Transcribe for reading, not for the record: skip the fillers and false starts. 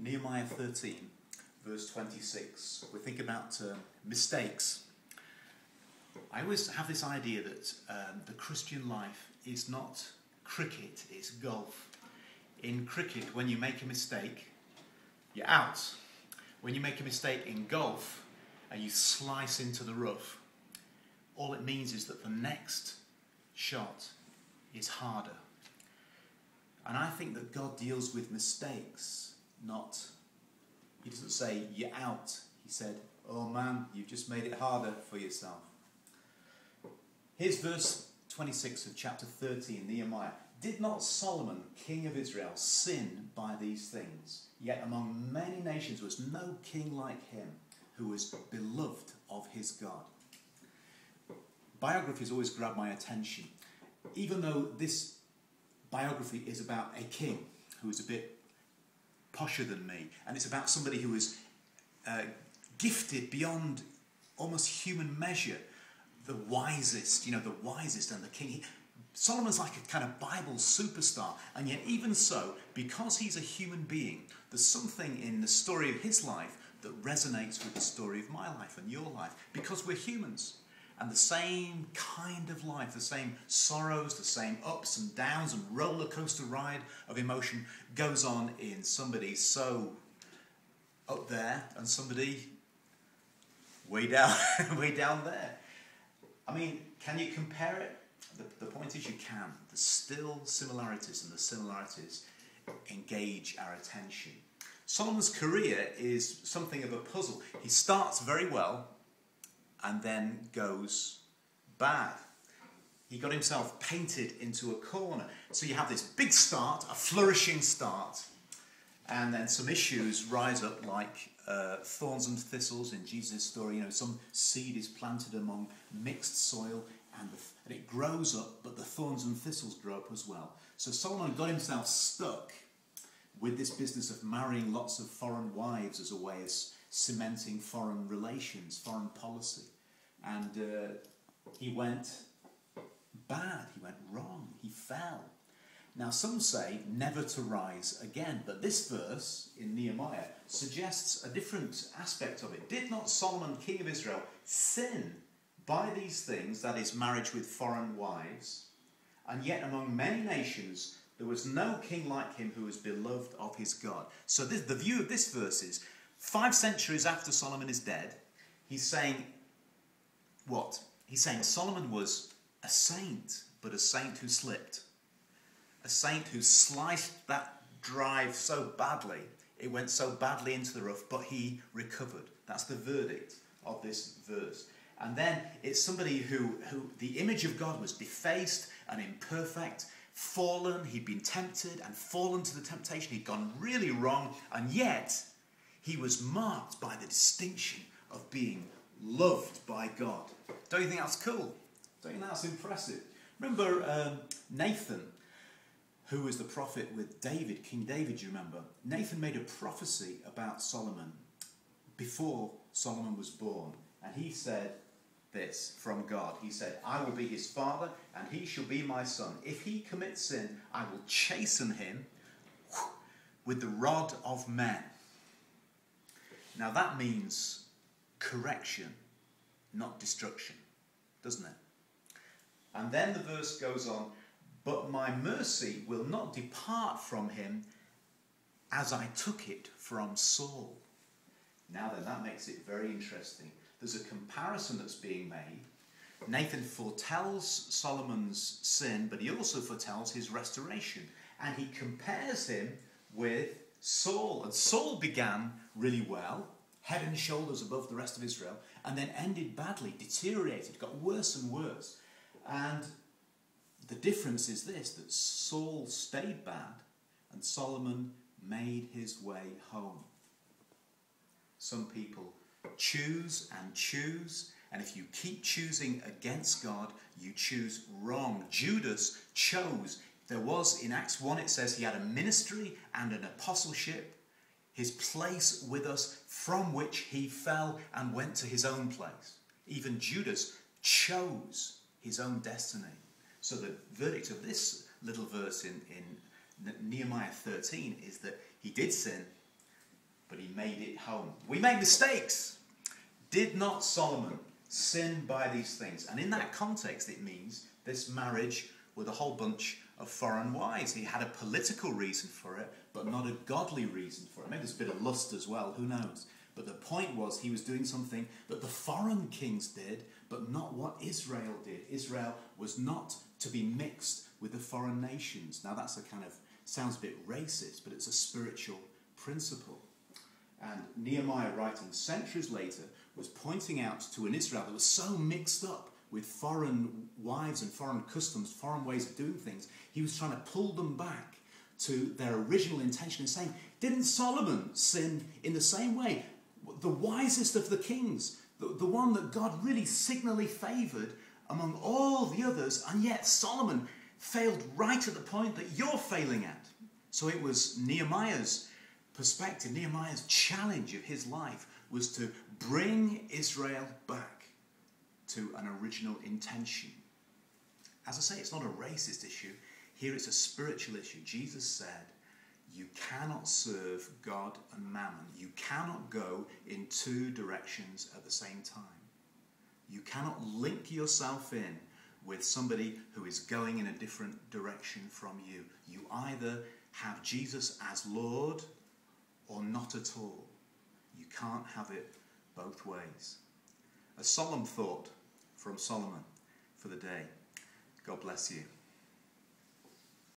Nehemiah 13, verse 26. We think about mistakes. I always have this idea that the Christian life is not cricket, it's golf. In cricket, when you make a mistake, you're out. When you make a mistake in golf and you slice into the rough, all it means is that the next shot is harder. And I think that God deals with mistakes, he doesn't say, you're out. He said, oh man, you've just made it harder for yourself. Here's verse 26 of chapter 13, Nehemiah. Did not Solomon, king of Israel, sin by these things? Yet among many nations was no king like him, who was beloved of his God. Biographies always grab my attention, even though this biography is about a king who is a bit posher than me, and it's about somebody who is gifted beyond almost human measure, the wisest and the king. Solomon's like a kind of Bible superstar, and yet even so, because he's a human being, there's something in the story of his life that resonates with the story of my life and your life, because we're humans. And the same kind of life, the same sorrows, the same ups and downs and roller coaster ride of emotion goes on in somebody so up there and somebody way down, way down there. I mean, can you compare it? The point is you can. There's still similarities, and the similarities engage our attention. Solomon's career is something of a puzzle. He starts very well and then goes bad. He got himself painted into a corner. So you have this big start, a flourishing start, and then some issues rise up like thorns and thistles in Jesus' story. Some seed is planted among mixed soil and it grows up, but the thorns and thistles grow up as well. So Solomon got himself stuck with this business of marrying lots of foreign wives as a way of cementing foreign relations, foreign policy. And he went bad, he went wrong, he fell. Now some say never to rise again, but this verse in Nehemiah suggests a different aspect of it. Did not Solomon, king of Israel, sin by these things, that is, marriage with foreign wives, and yet among many nations there was no king like him who was beloved of his God? So the view of this verse is, 5 centuries after Solomon is dead, he's saying what? He's saying Solomon was a saint, but a saint who slipped. A saint who sliced that drive so badly, it went so badly into the rough, but he recovered. That's the verdict of this verse. And then it's somebody who the image of God was defaced and imperfect, fallen, he'd been tempted and fallen to the temptation, he'd gone really wrong, and yet he was marked by the distinction of being loved by God. Don't you think that's cool? Don't you think that's impressive? Remember Nathan, who was the prophet with David, King David, do you remember? Nathan made a prophecy about Solomon before Solomon was born. And he said this from God. He said, I will be his father, and he shall be my son. If he commits sin, I will chasten him with the rod of men. Now that means correction, not destruction, doesn't it? And then the verse goes on, but my mercy will not depart from him as I took it from Saul. Now then, that makes it very interesting. There's a comparison that's being made. Nathan foretells Solomon's sin, but he also foretells his restoration. And he compares him with Saul. And Saul began really well, head and shoulders above the rest of Israel, and then ended badly, deteriorated, got worse and worse. And the difference is this, that Saul stayed bad and Solomon made his way home. Some people choose and choose, and if you keep choosing against God, you choose wrong. Judas chose. There was, in Acts 1, it says he had a ministry and an apostleship, his place with us, from which he fell and went to his own place. Even Judas chose his own destiny. So the verdict of this little verse in Nehemiah 13 is that he did sin, but he made it home. We make mistakes. Did not Solomon sin by these things? And in that context, it means this marriage with a whole bunch of foreign wives. He had a political reason for it, but not a godly reason for it. Maybe there's a bit of lust as well, who knows? But the point was he was doing something that the foreign kings did, but not what Israel did. Israel was not to be mixed with the foreign nations. Now that's a kind of, sounds a bit racist, but it's a spiritual principle. And Nehemiah, writing centuries later, was pointing out to an Israel that was so mixed up with foreign wives and foreign customs, foreign ways of doing things, he was trying to pull them back to their original intention and saying, didn't Solomon sin in the same way? The wisest of the kings, the one that God really signally favoured among all the others, and yet Solomon failed right at the point that you're failing at. So it was Nehemiah's perspective, Nehemiah's challenge of his life was to bring Israel back to an original intention. As I say, it's not a racist issue. Here it's a spiritual issue. Jesus said, you cannot serve God and mammon. You cannot go in two directions at the same time. You cannot link yourself in with somebody who is going in a different direction from you. You either have Jesus as Lord or not at all. You can't have it both ways. A solemn thought from Solomon for the day. God bless you.